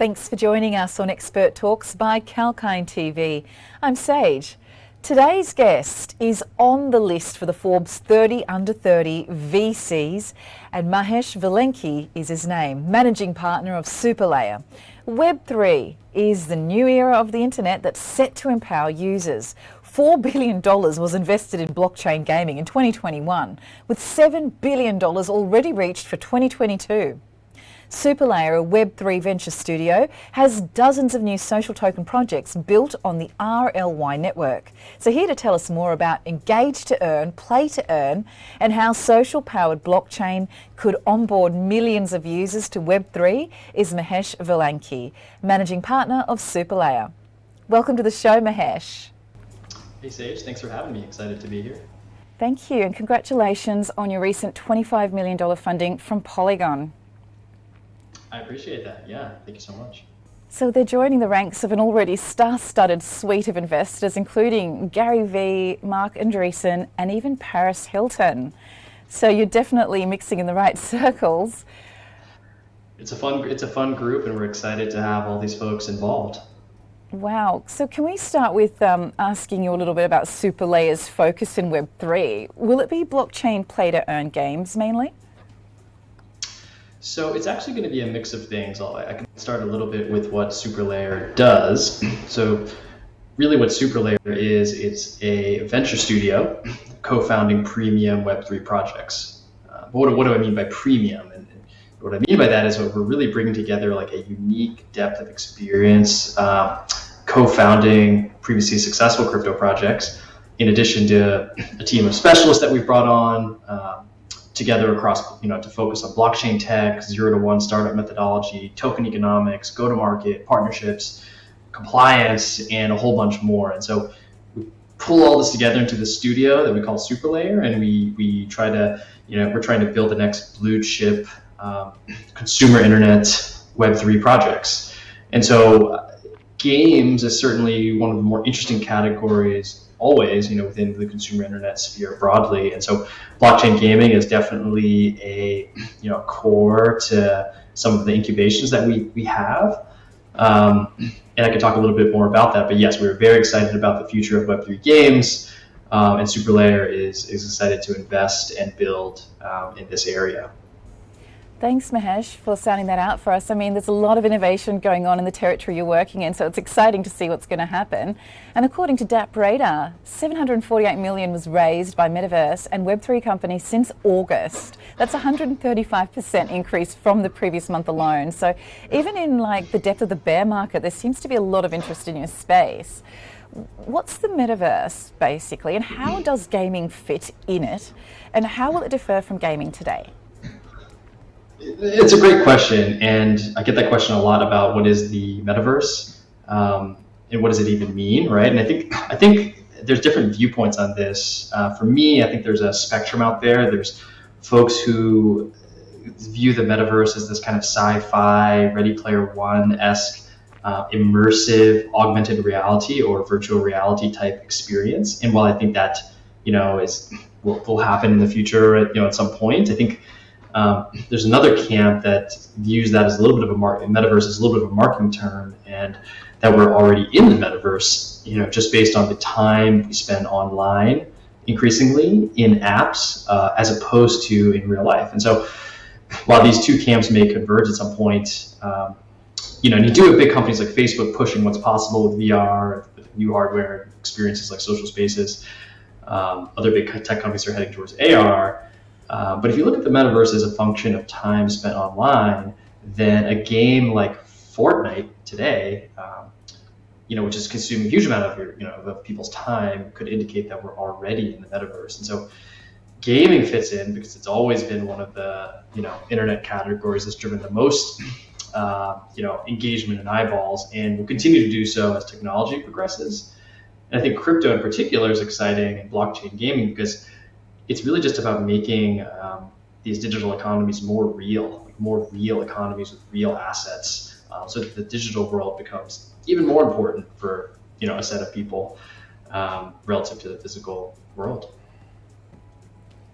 Thanks for joining us on Expert Talks by Kalkine TV. I'm Sage. Today's guest is on the list for the Forbes 30 Under 30 VCs, and Mahesh Vellanki is his name, Managing Partner of SuperLayer. Web3 is the new era of the internet that's set to empower users. $4 billion was invested in blockchain gaming in 2021, with $7 billion already reached for 2022. SuperLayer, a Web3 venture studio, has dozens of new social token projects built on the RLY Network. So here to tell us more about engage to earn, play to earn, and how social-powered blockchain could onboard millions of users to Web3 is Mahesh Vellanki, Managing Partner of SuperLayer. Welcome to the show, Mahesh. Hey Sage, thanks for having me. Excited to be here. Thank you, and congratulations on your recent $25 million funding from Polygon. I appreciate that. Yeah, thank you so much. So they're joining the ranks of an already star-studded suite of investors, including Gary Vee, Mark Andreessen, and even Paris Hilton. So you're definitely mixing in the right circles. It's a fun group, and we're excited to have all these folks involved. Wow. So can we start with asking you a little bit about SuperLayer's focus in Web3? Will it be blockchain play-to-earn games mainly? So it's actually going to be a mix of things. I can start a little bit with what SuperLayer does. So really what SuperLayer is, it's a venture studio co-founding premium Web3 projects. But what do I mean by premium? And what I mean by that is what we're really bringing together like a unique depth of experience co-founding previously successful crypto projects, in addition to a team of specialists that we've brought on together across, to focus on blockchain tech, 0 to 1 startup methodology, token economics, go-to-market, partnerships, compliance, and a whole bunch more. And so we pull all this together into the studio that we call SuperLayer, and we try to, we're trying to build the next blue chip consumer internet Web3 projects. And so games is certainly one of the more interesting categories always, within the consumer internet sphere broadly. And so blockchain gaming is definitely a, core to some of the incubations that we have. And I could talk a little bit more about that, but yes, we're very excited about the future of Web3 games. And SuperLayer is excited to invest and build in this area. Thanks, Mahesh, for sounding that out for us. I mean, there's a lot of innovation going on in the territory you're working in, so it's exciting to see what's going to happen. And according to DAP Radar, $748 million was raised by Metaverse and Web3 companies since August. That's a 135% increase from the previous month alone. So even in the depth of the bear market, there seems to be a lot of interest in your space. What's the Metaverse, basically, and how does gaming fit in it? And how will it differ from gaming today? It's a great question, and I get that question a lot about what is the metaverse and what does it even mean, right? And I think there's different viewpoints on this. For me, I think there's a spectrum out there. There's folks who view the metaverse as this kind of sci-fi, Ready Player One-esque immersive augmented reality or virtual reality type experience. And while I think that will happen in the future, at some point, I think there's another camp that views that as a little bit of metaverse is a little bit of a marketing term, and that we're already in the metaverse, just based on the time we spend online increasingly in apps as opposed to in real life. And so while these two camps may converge at some point, and you do have big companies like Facebook pushing what's possible with VR, with new hardware, experiences like social spaces. Other big tech companies are heading towards AR. But if you look at the metaverse as a function of time spent online, then a game like Fortnite today, which is consuming a huge amount of people's time, could indicate that we're already in the metaverse. And so gaming fits in because it's always been one of the, internet categories that's driven the most, engagement and eyeballs, and will continue to do so as technology progresses. And I think crypto in particular is exciting, and blockchain gaming, because it's really just about making these digital economies more real economies with real assets, so that the digital world becomes even more important for a set of people relative to the physical world.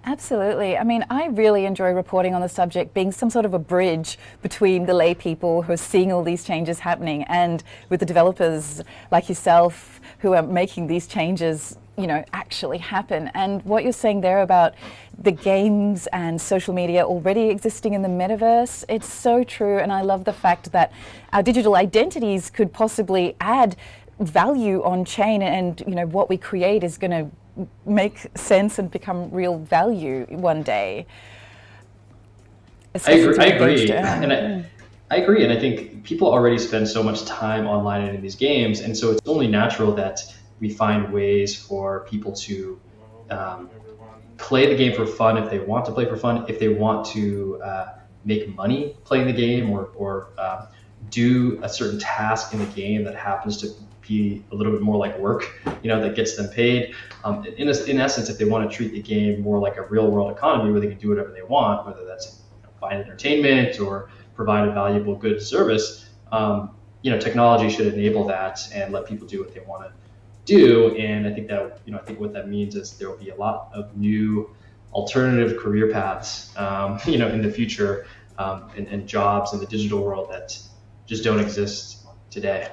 Absolutely. I mean, I really enjoy reporting on the subject, being some sort of a bridge between the lay people who are seeing all these changes happening and with the developers like yourself who are making these changes, actually happen. And what you're saying there about the games and social media already existing in the metaverse, it's so true. And I love the fact that our digital identities could possibly add value on chain, and what we create is going to make sense and become real value one day. I agree. I agree, and I think people already spend so much time online and in these games, and so it's only natural that we find ways for people to play the game for fun if they want to play for fun, if they want to make money playing the game, or do a certain task in the game that happens to be a little bit more like work, that gets them paid. In essence, if they want to treat the game more like a real world economy where they can do whatever they want, whether that's find entertainment or provide a valuable good service, technology should enable that and let people do what they want to do. And I think that, I think what that means is there will be a lot of new alternative career paths, in the future, and jobs in the digital world that just don't exist today.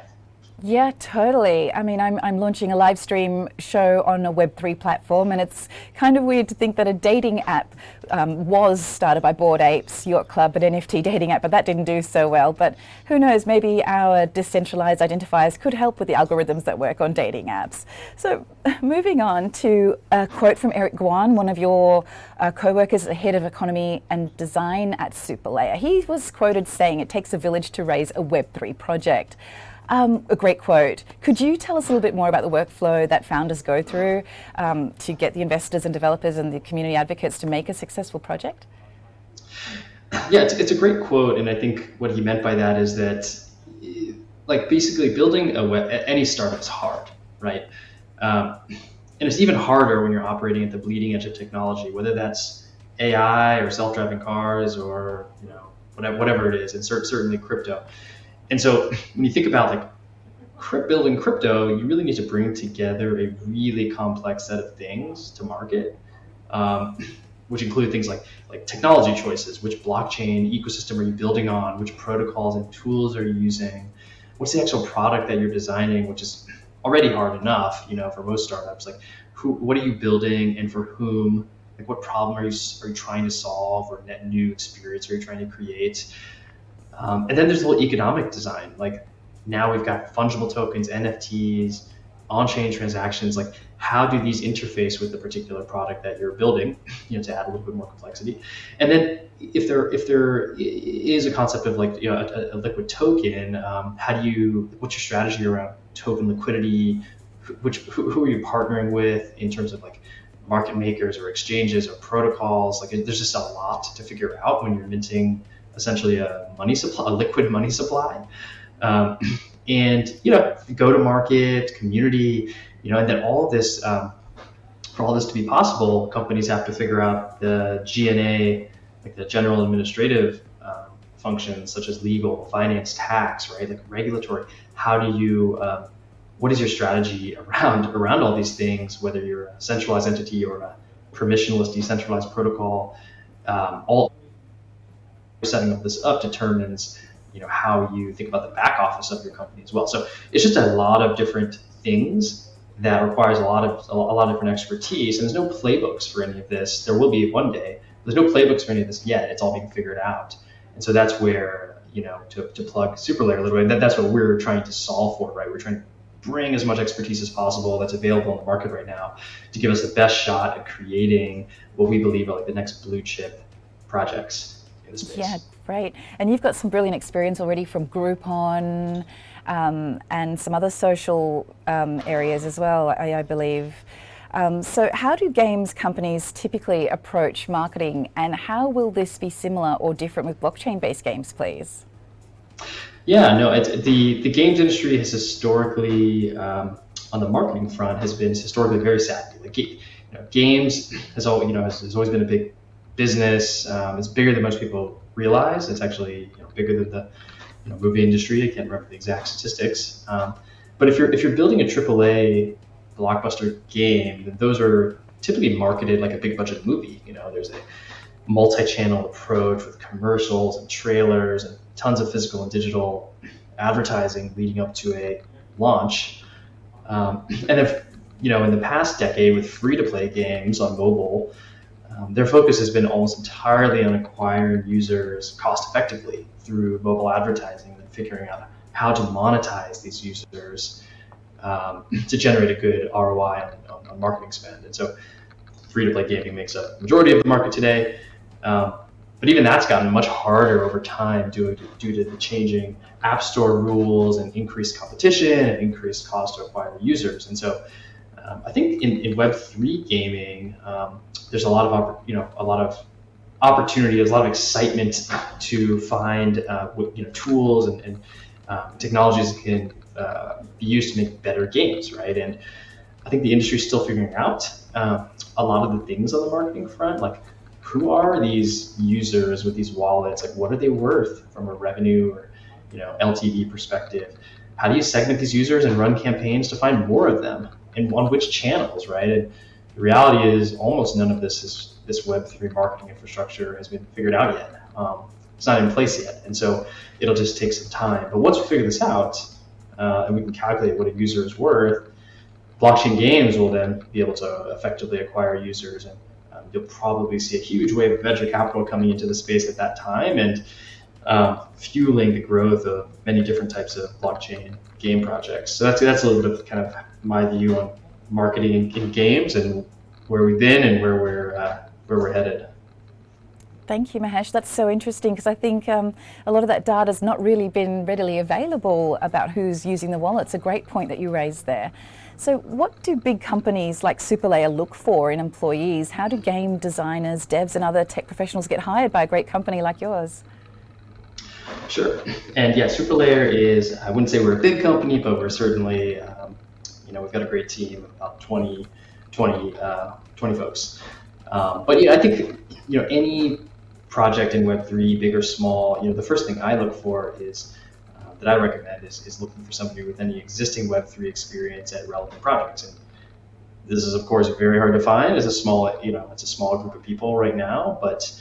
Yeah, totally. I mean, I'm launching a live stream show on a Web3 platform, and it's kind of weird to think that a dating app was started by Bored Apes Yacht Club, an NFT dating app, but that didn't do so well. But who knows, maybe our decentralized identifiers could help with the algorithms that work on dating apps. So moving on to a quote from Eric Guan, one of your co-workers, the head of economy and design at SuperLayer. He was quoted saying, "It takes a village to raise a Web3 project." A great quote. Could you tell us a little bit more about the workflow that founders go through to get the investors and developers and the community advocates to make a successful project? Yeah, it's a great quote, and I think what he meant by that is that, basically building any startup is hard, right? And it's even harder when you're operating at the bleeding edge of technology, whether that's AI or self-driving cars or whatever it is, and certainly crypto. And so when you think about building crypto, you really need to bring together a really complex set of things to market, which include things like technology choices, which blockchain ecosystem are you building on, which protocols and tools are you using, what's the actual product that you're designing, which is already hard enough, for most startups. What are you building and for whom? What problem are you trying to solve, or net new experience are you trying to create? And then there's the whole economic design. Now we've got fungible tokens, NFTs, on-chain transactions. How do these interface with the particular product that you're building? To add a little bit more complexity. And then if there is a concept of a liquid token, what's your strategy around token liquidity? Who are you partnering with in terms of market makers or exchanges or protocols? There's just a lot to figure out when you're minting essentially a liquid money supply, and go to market, community, and then all of this, for all this to be possible, companies have to figure out the G&A, the general administrative functions such as legal, finance, tax, right? Regulatory. How do you, what is your strategy around all these things? Whether you're a centralized entity or a permissionless decentralized protocol, all setting of this up determines how you think about the back office of your company as well. So it's just a lot of different things that requires a lot of different expertise, and there's no playbooks for any of this. There will be one day. There's no playbooks for any of this yet. It's all being figured out, and so that's where to plug SuperLayer a little bit. That's what we're trying to solve for, right? We're trying to bring as much expertise as possible that's available in the market right now to give us the best shot at creating what we believe are the next blue chip projects. Yeah, great. And you've got some brilliant experience already from Groupon and some other social areas as well, I believe. So how do games companies typically approach marketing, and how will this be similar or different with blockchain-based games, please? Yeah, no, the games industry has historically, on the marketing front, has been historically very savvy. Games has always been a big business. It's bigger than most people realize. It's actually bigger than the movie industry. I can't remember the exact statistics. But if you're building a AAA blockbuster game, then those are typically marketed like a big budget movie. There's a multi-channel approach with commercials and trailers and tons of physical and digital advertising leading up to a launch. And if in the past decade with free-to-play games on mobile, their focus has been almost entirely on acquiring users cost effectively through mobile advertising and figuring out how to monetize these users to generate a good ROI on marketing spend. And so free-to-play gaming makes up the majority of the market today. But even that's gotten much harder over time due to the changing app store rules and increased competition and increased cost to acquire users. And so I think in Web3 gaming, there's a lot of opportunity, there's a lot of excitement to find tools and technologies that can be used to make better games, right? And I think the industry is still figuring out a lot of the things on the marketing front, like who are these users with these wallets? Like, what are they worth from a revenue or LTV perspective? How do you segment these users and run campaigns to find more of them, and on which channels, right? And the reality is, almost none of this Web3 marketing infrastructure has been figured out yet. It's not in place yet, and so it'll just take some time. But once we figure this out, and we can calculate what a user is worth, blockchain games will then be able to effectively acquire users, and you'll probably see a huge wave of venture capital coming into the space at that time, and fueling the growth of many different types of blockchain game projects. So that's a little bit of kind of my view on marketing in games and where we've been and where we're headed. Thank you, Mahesh. That's so interesting, because I think a lot of that data has not really been readily available about who's using the wallet. It's a great point that you raised there. So what do big companies like SuperLayer look for in employees? How do game designers, devs and other tech professionals get hired by a great company like yours? Sure. And yeah, SuperLayer is, I wouldn't say we're a big company, but we're certainly, we've got a great team of about 20 folks. But I think, any project in Web3, big or small, the first thing I look for is, that I recommend is looking for somebody with any existing Web3 experience at relevant projects. And this is, of course, very hard to find as a small, it's a small group of people right now, but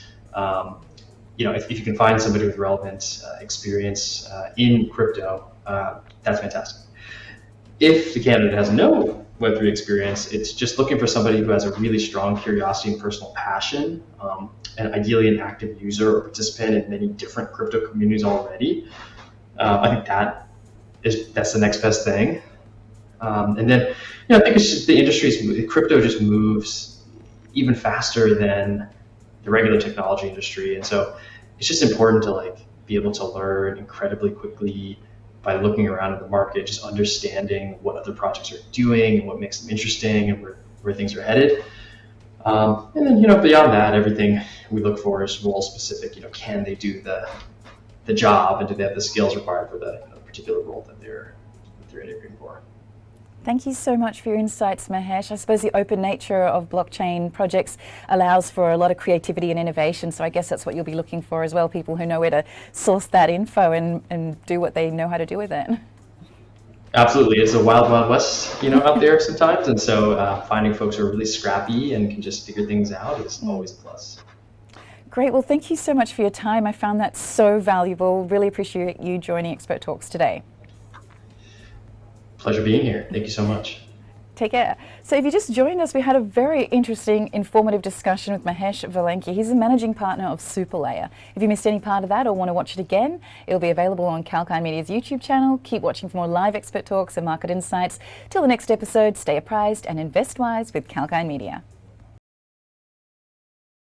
if you can find somebody with relevant experience in crypto, that's fantastic. If the candidate has no Web3 experience, it's just looking for somebody who has a really strong curiosity and personal passion, and ideally an active user or participant in many different crypto communities already. I think that's the next best thing. And then, I think it's just crypto just moves even faster than the regular technology industry. And so it's just important to be able to learn incredibly quickly by looking around in the market, just understanding what other projects are doing and what makes them interesting and where things are headed. And then, beyond that, everything we look for is role specific. Can they do the job, and do they have the skills required for the particular role that they're interviewing for? Thank you so much for your insights, Mahesh. I suppose the open nature of blockchain projects allows for a lot of creativity and innovation, so I guess that's what you'll be looking for as well, people who know where to source that info and do what they know how to do with it. Absolutely. It's a wild, wild west, out there sometimes, and so finding folks who are really scrappy and can just figure things out is always a plus. Great. Well, thank you so much for your time. I found that so valuable. Really appreciate you joining Expert Talks today. Pleasure being here. Thank you so much. Take care. So if you just joined us, we had a very interesting, informative discussion with Mahesh Vellanki. He's the managing partner of SuperLayer. If you missed any part of that or want to watch it again, it'll be available on Kalkine Media's YouTube channel. Keep watching for more live Expert Talks and market insights. Till the next episode, stay apprised and invest wise with Kalkine Media.